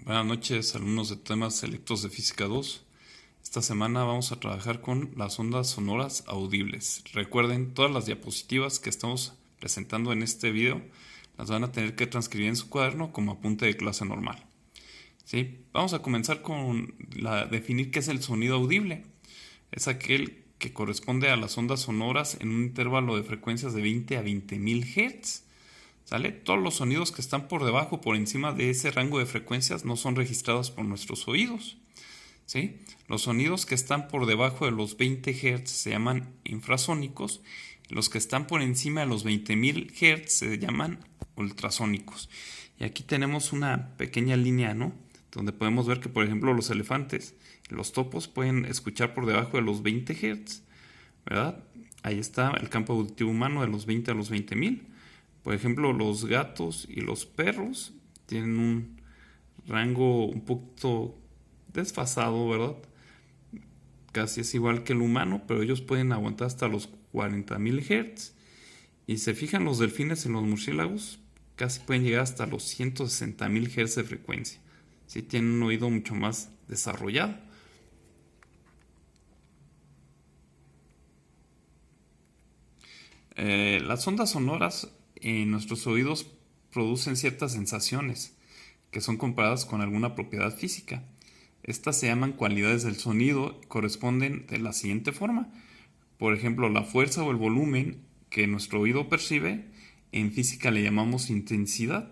Buenas noches, alumnos de temas selectos de Física 2. Esta semana vamos a trabajar con las ondas sonoras audibles. Recuerden, todas las diapositivas que estamos presentando en este video las van a tener que transcribir en su cuaderno como apunte de clase normal. ¿Sí? Vamos a comenzar con definir qué es el sonido audible. Es aquel que corresponde a las ondas sonoras en un intervalo de frecuencias de 20 a 20.000 Hz. ¿Sale? Todos los sonidos que están por debajo, por encima de ese rango de frecuencias no son registrados por nuestros oídos. ¿Sí? Los sonidos que están por debajo de los 20 Hz se llaman infrasónicos. Los que están por encima de los 20.000 Hz se llaman ultrasónicos. Y aquí tenemos una pequeña línea, ¿no? Donde podemos ver que, por ejemplo, los elefantes y los topos pueden escuchar por debajo de los 20 Hz, ¿verdad? Ahí está el campo auditivo humano de los 20 a los 20.000. Por ejemplo, los gatos y los perros tienen un rango un poquito desfasado, ¿verdad? Casi es igual que el humano, pero ellos pueden aguantar hasta los 40.000 Hz. Y se fijan, los delfines y los murciélagos casi pueden llegar hasta los 160.000 Hz de frecuencia. Sí, tienen un oído mucho más desarrollado. Las ondas sonoras en nuestros oídos producen ciertas sensaciones que son comparadas con alguna propiedad física. Estas se llaman cualidades del sonido y corresponden de la siguiente forma. Por ejemplo, la fuerza o el volumen que nuestro oído percibe, en física le llamamos intensidad.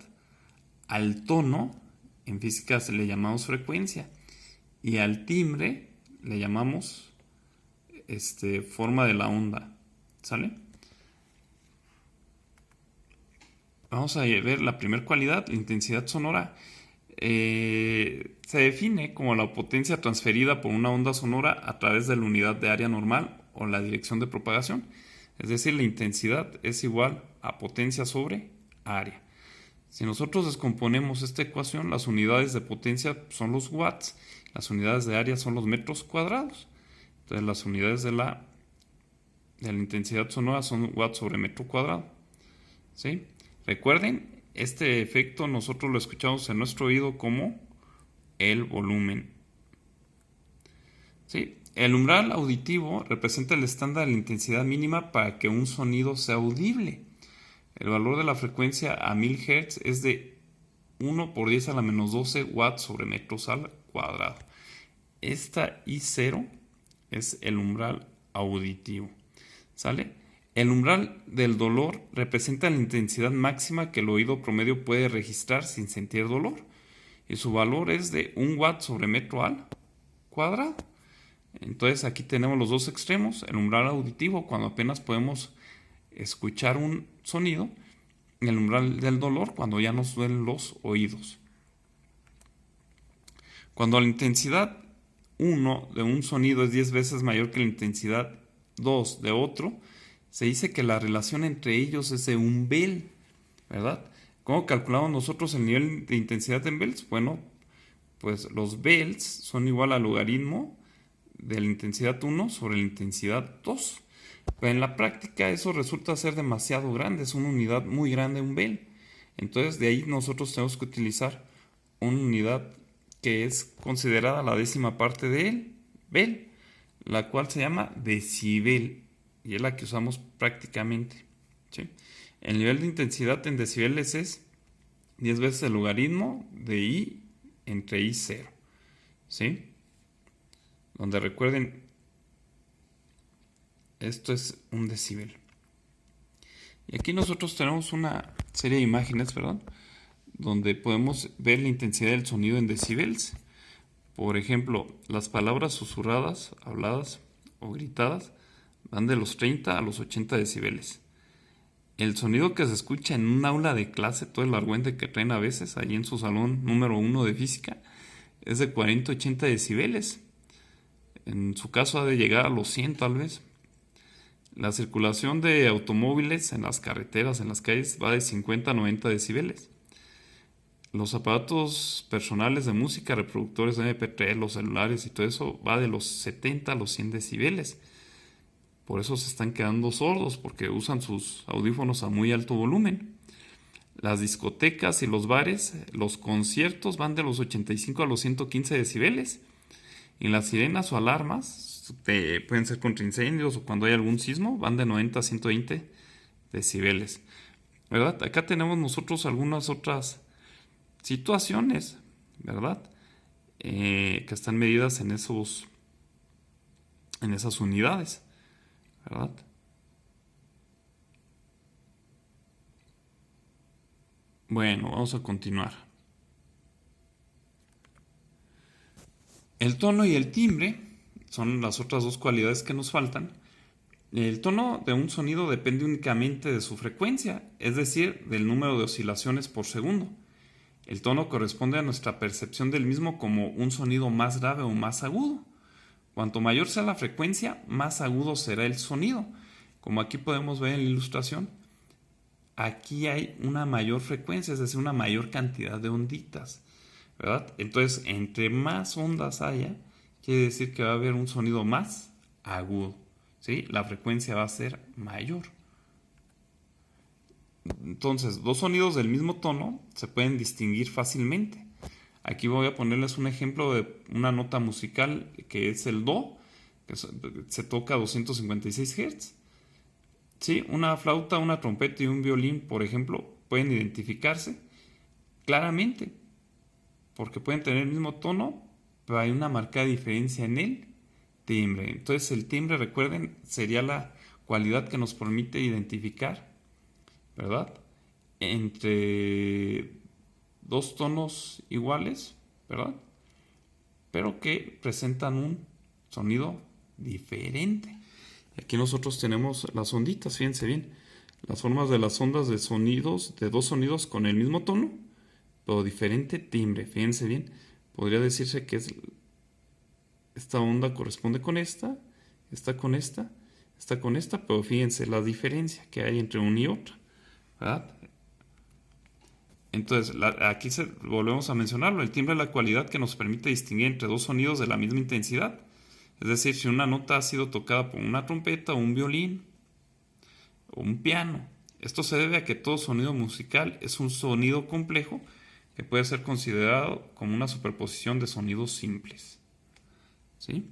Al tono, en física le llamamos frecuencia. Y al timbre le llamamos forma de la onda. ¿Sale? Vamos a ver la primera cualidad, la intensidad sonora. Se define como la potencia transferida por una onda sonora a través de la unidad de área normal o la dirección de propagación. Es decir, la intensidad es igual a potencia sobre área. Si nosotros descomponemos esta ecuación, las unidades de potencia son los watts, las unidades de área son los metros cuadrados. Entonces las unidades de la intensidad sonora son watts sobre metro cuadrado. ¿Sí? Recuerden, este efecto nosotros lo escuchamos en nuestro oído como el volumen. ¿Sí? El umbral auditivo representa el estándar de la intensidad mínima para que un sonido sea audible. El valor de la frecuencia a 1000 Hz es de 1 por 10 a la menos 12 watts sobre metros al cuadrado. Esta I0 es el umbral auditivo. ¿Sale? El umbral del dolor representa la intensidad máxima que el oído promedio puede registrar sin sentir dolor. Y su valor es de 1 watt sobre metro al cuadrado. Entonces aquí tenemos los dos extremos. El umbral auditivo, cuando apenas podemos escuchar un sonido. Y el umbral del dolor, cuando ya nos duelen los oídos. Cuando la intensidad 1 de un sonido es 10 veces mayor que la intensidad 2 de otro, se dice que la relación entre ellos es de un Bell, ¿verdad? ¿Cómo calculamos nosotros el nivel de intensidad en Bells? Bueno, pues los Bells son igual al logaritmo de la intensidad 1 sobre la intensidad 2. Pero en la práctica eso resulta ser demasiado grande, es una unidad muy grande, un Bell. Entonces de ahí nosotros tenemos que utilizar una unidad que es considerada la décima parte del Bell, la cual se llama decibel. Y es la que usamos prácticamente. ¿Sí? El nivel de intensidad en decibeles es 10 veces el logaritmo de I entre I0. ¿Sí? Donde recuerden, esto es un decibel. Y aquí nosotros tenemos una serie de imágenes, ¿verdad? Donde podemos ver la intensidad del sonido en decibels. Por ejemplo, las palabras susurradas, habladas o gritadas van de los 30 a los 80 decibeles. El sonido que se escucha en un aula de clase, todo el argüente que traen a veces ahí en su salón número 1 de física, es de 40 a 80 decibeles. En su caso ha de llegar a los 100 tal vez. La circulación de automóviles en las carreteras, en las calles, va de 50 a 90 decibeles. Los aparatos personales de música, reproductores de MP3, los celulares y todo eso, va de los 70 a los 100 decibeles. Por eso se están quedando sordos, porque usan sus audífonos a muy alto volumen. Las discotecas y los bares, los conciertos van de los 85 a los 115 decibeles. Y las sirenas o alarmas pueden ser contra incendios o cuando hay algún sismo, van de 90 a 120 decibeles. ¿Verdad? Acá tenemos nosotros algunas otras situaciones, ¿verdad? Que están medidas en esas unidades, ¿verdad? Bueno, vamos a continuar. El tono y el timbre son las otras dos cualidades que nos faltan. El tono de un sonido depende únicamente de su frecuencia, es decir, del número de oscilaciones por segundo. El tono corresponde a nuestra percepción del mismo como un sonido más grave o más agudo. Cuanto mayor sea la frecuencia, más agudo será el sonido. Como aquí podemos ver en la ilustración, aquí hay una mayor frecuencia, es decir, una mayor cantidad de onditas, ¿verdad? Entonces, entre más ondas haya, quiere decir que va a haber un sonido más agudo, ¿sí? La frecuencia va a ser mayor. Entonces, dos sonidos del mismo tono se pueden distinguir fácilmente. Aquí voy a ponerles un ejemplo de una nota musical que es el Do, que se toca a 256 Hz. Sí, una flauta, una trompeta y un violín, por ejemplo, pueden identificarse claramente porque pueden tener el mismo tono, pero hay una marcada diferencia en el timbre. Entonces, el timbre, recuerden, sería la cualidad que nos permite identificar, ¿verdad? Entre dos tonos iguales, ¿verdad? Pero que presentan un sonido diferente. Aquí nosotros tenemos las onditas, fíjense bien. Las formas de las ondas de sonidos, de dos sonidos con el mismo tono, pero diferente timbre, fíjense bien. Podría decirse que esta onda corresponde con esta con esta con esta, pero fíjense la diferencia que hay entre una y otra, ¿verdad? Entonces, aquí volvemos a mencionarlo. El timbre es la cualidad que nos permite distinguir entre dos sonidos de la misma intensidad. Es decir, si una nota ha sido tocada por una trompeta o un violín o un piano. Esto se debe a que todo sonido musical es un sonido complejo que puede ser considerado como una superposición de sonidos simples. ¿Sí?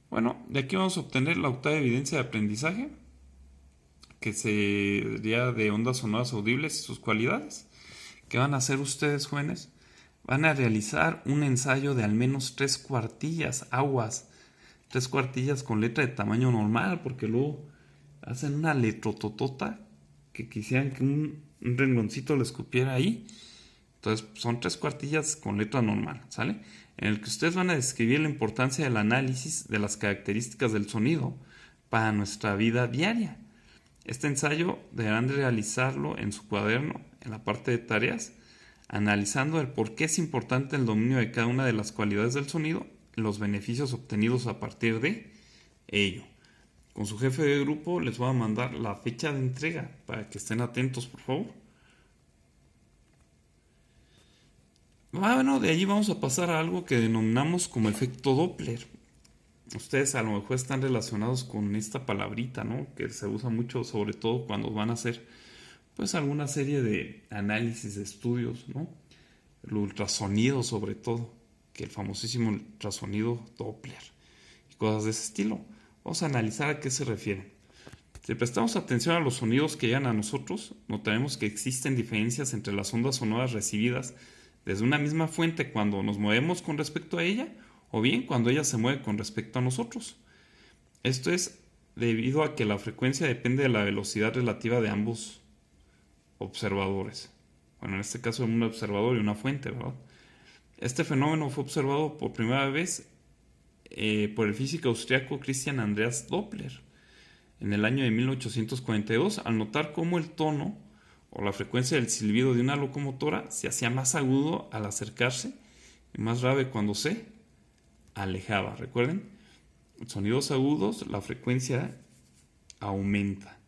Bueno, de aquí vamos a obtener la octava evidencia de aprendizaje, que sería de ondas sonoras audibles y sus cualidades. ¿Qué van a hacer ustedes, jóvenes? Van a realizar un ensayo de al menos 3 cuartillas, aguas, 3 cuartillas con letra de tamaño normal, porque luego hacen una letrototota que quisieran que un rengloncito les cupiera ahí. Entonces son 3 cuartillas con letra normal, ¿sale? En el que ustedes van a describir la importancia del análisis de las características del sonido para nuestra vida diaria. Este ensayo deberán de realizarlo en su cuaderno, en la parte de tareas, analizando el por qué es importante el dominio de cada una de las cualidades del sonido y los beneficios obtenidos a partir de ello. Con su jefe de grupo les voy a mandar la fecha de entrega para que estén atentos, por favor. Bueno, de allí vamos a pasar a algo que denominamos como efecto Doppler. Ustedes a lo mejor están relacionados con esta palabrita, ¿no? Que se usa mucho, sobre todo cuando van a hacer, pues, alguna serie de análisis de estudios, ¿no? El ultrasonido, sobre todo, que el famosísimo ultrasonido Doppler y cosas de ese estilo. Vamos a analizar a qué se refieren. Si prestamos atención a los sonidos que llegan a nosotros, notaremos que existen diferencias entre las ondas sonoras recibidas desde una misma fuente cuando nos movemos con respecto a ella, o bien cuando ella se mueve con respecto a nosotros. Esto es debido a que la frecuencia depende de la velocidad relativa de ambos observadores. Bueno, en este caso un observador y una fuente, ¿verdad? Este fenómeno fue observado por primera vez por el físico austriaco Christian Andreas Doppler en el año de 1842, al notar cómo el tono o la frecuencia del silbido de una locomotora se hacía más agudo al acercarse y más grave cuando se alejaba. Recuerden, sonidos agudos, la frecuencia aumenta.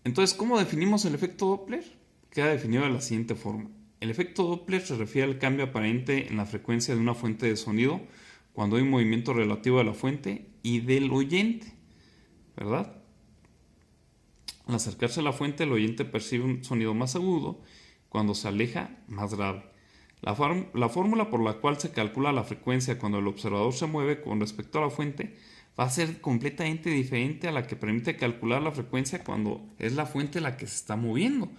Entonces, ¿cómo definimos el efecto Doppler? Queda definido de la siguiente forma. El efecto Doppler se refiere al cambio aparente en la frecuencia de una fuente de sonido cuando hay un movimiento relativo de la fuente y del oyente, ¿verdad? Al acercarse a la fuente, el oyente percibe un sonido más agudo, cuando se aleja, más grave. La fórmula por la cual se calcula la frecuencia cuando el observador se mueve con respecto a la fuente va a ser completamente diferente a la que permite calcular la frecuencia cuando es la fuente la que se está moviendo.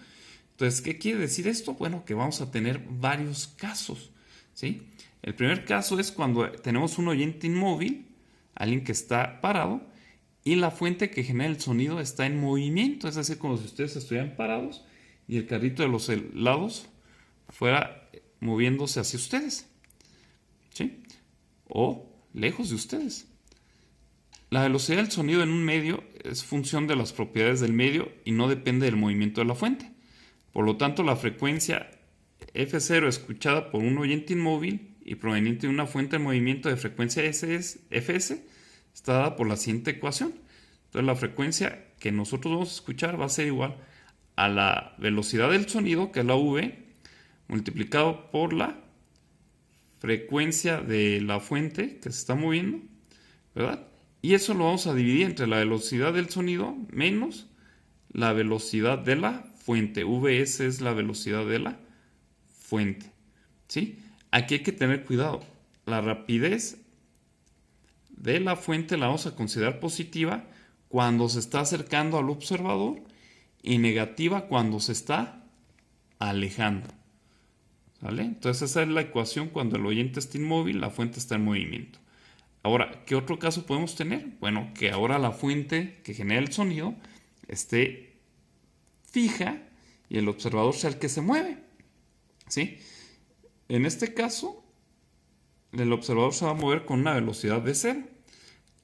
Entonces, ¿qué quiere decir esto? Bueno, que vamos a tener varios casos, ¿sí? El primer caso es cuando tenemos un oyente inmóvil, alguien que está parado, y la fuente que genera el sonido está en movimiento, es decir, como si ustedes estuvieran parados y el carrito de los helados fuera moviéndose hacia ustedes, ¿sí? O lejos de ustedes. La velocidad del sonido en un medio es función de las propiedades del medio y no depende del movimiento de la fuente. Por lo tanto, la frecuencia F0 escuchada por un oyente inmóvil y proveniente de una fuente de movimiento de frecuencia Fs está dada por la siguiente ecuación. Entonces, la frecuencia que nosotros vamos a escuchar va a ser igual a la velocidad del sonido, que es la V, multiplicado por la frecuencia de la fuente que se está moviendo, ¿verdad? Y eso lo vamos a dividir entre la velocidad del sonido menos la velocidad de la fuente. Vs es la velocidad de la fuente, ¿sí? Aquí hay que tener cuidado. La rapidez de la fuente la vamos a considerar positiva cuando se está acercando al observador y negativa cuando se está alejando, ¿vale? Entonces esa es la ecuación cuando el oyente está inmóvil, la fuente está en movimiento. Ahora, ¿qué otro caso podemos tener? Bueno, que ahora la fuente que genera el sonido esté fija y el observador sea el que se mueve, ¿sí? En este caso, el observador se va a mover con una velocidad de 0.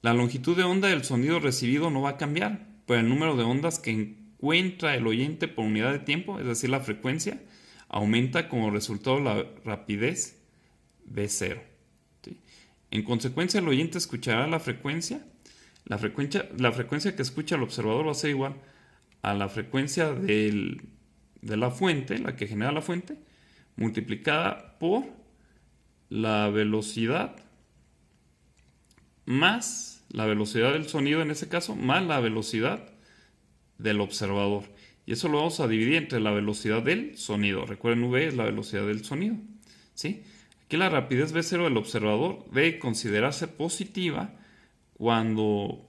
La longitud de onda del sonido recibido no va a cambiar, pero el número de ondas que encuentra el oyente por unidad de tiempo, es decir, la frecuencia, aumenta como resultado de la rapidez V0. ¿Sí? En consecuencia, el oyente escuchará la frecuencia que escucha el observador va a ser igual a la frecuencia de la fuente, la que genera la fuente, multiplicada por la velocidad más la velocidad del sonido en ese caso, más la velocidad del observador. Y eso lo vamos a dividir entre la velocidad del sonido. Recuerden, V es la velocidad del sonido, ¿sí? Aquí la rapidez V0 del observador debe considerarse positiva cuando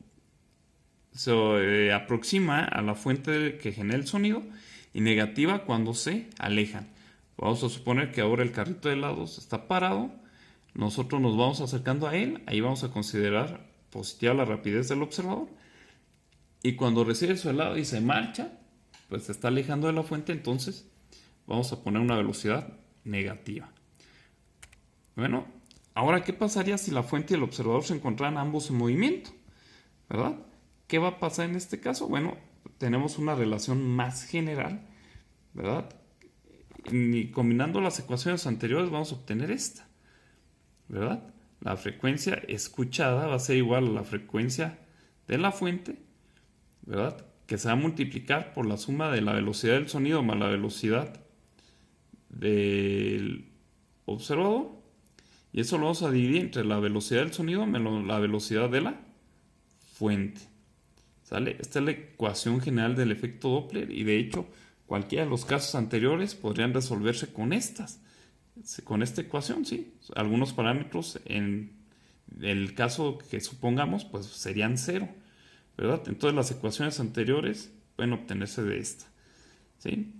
se aproxima a la fuente que genera el sonido y negativa cuando se alejan. Vamos a suponer que ahora el carrito de helados está parado, nosotros nos vamos acercando a él, ahí vamos a considerar positiva la rapidez del observador, y cuando recibe su helado y se marcha, pues se está alejando de la fuente, entonces vamos a poner una velocidad negativa. Bueno, ahora, ¿qué pasaría si la fuente y el observador se encontraran ambos en movimiento? ¿Verdad? ¿Qué va a pasar en este caso? Bueno, tenemos una relación más general, ¿verdad? Y combinando las ecuaciones anteriores vamos a obtener esta, ¿verdad? La frecuencia escuchada va a ser igual a la frecuencia de la fuente, ¿verdad? Que se va a multiplicar por la suma de la velocidad del sonido más la velocidad del observador. Y eso lo vamos a dividir entre la velocidad del sonido menos la velocidad de la fuente. ¿Sale? Esta es la ecuación general del efecto Doppler y de hecho cualquiera de los casos anteriores podrían resolverse con esta ecuación, ¿sí? Algunos parámetros en el caso que supongamos pues serían 0, ¿verdad? Entonces las ecuaciones anteriores pueden obtenerse de esta, ¿sí?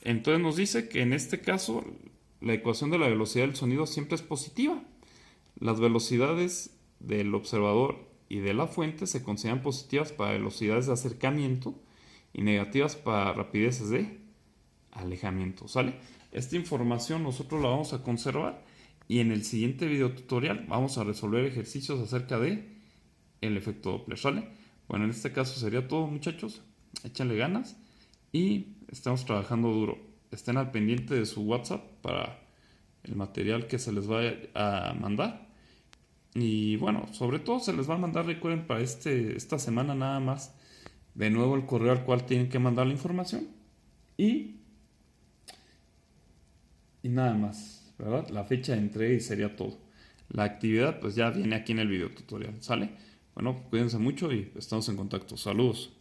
Entonces nos dice que en este caso la ecuación de la velocidad del sonido siempre es positiva. Las velocidades del observador y de la fuente se consideran positivas para velocidades de acercamiento y negativas para rapideces de alejamiento, ¿sale? Esta información nosotros la vamos a conservar y en el siguiente video tutorial vamos a resolver ejercicios acerca de el efecto Doppler, ¿sale? Bueno, en este caso sería todo, muchachos. Échenle ganas y estamos trabajando duro. Estén al pendiente de su WhatsApp para el material que se les va a mandar. Y bueno, sobre todo se les va a mandar, recuerden, para esta semana nada más, de nuevo el correo al cual tienen que mandar la información. Y Y nada más, ¿verdad? La fecha de entrega y sería todo. La actividad pues ya viene aquí en el video tutorial, ¿sale? Bueno, cuídense mucho y estamos en contacto. Saludos.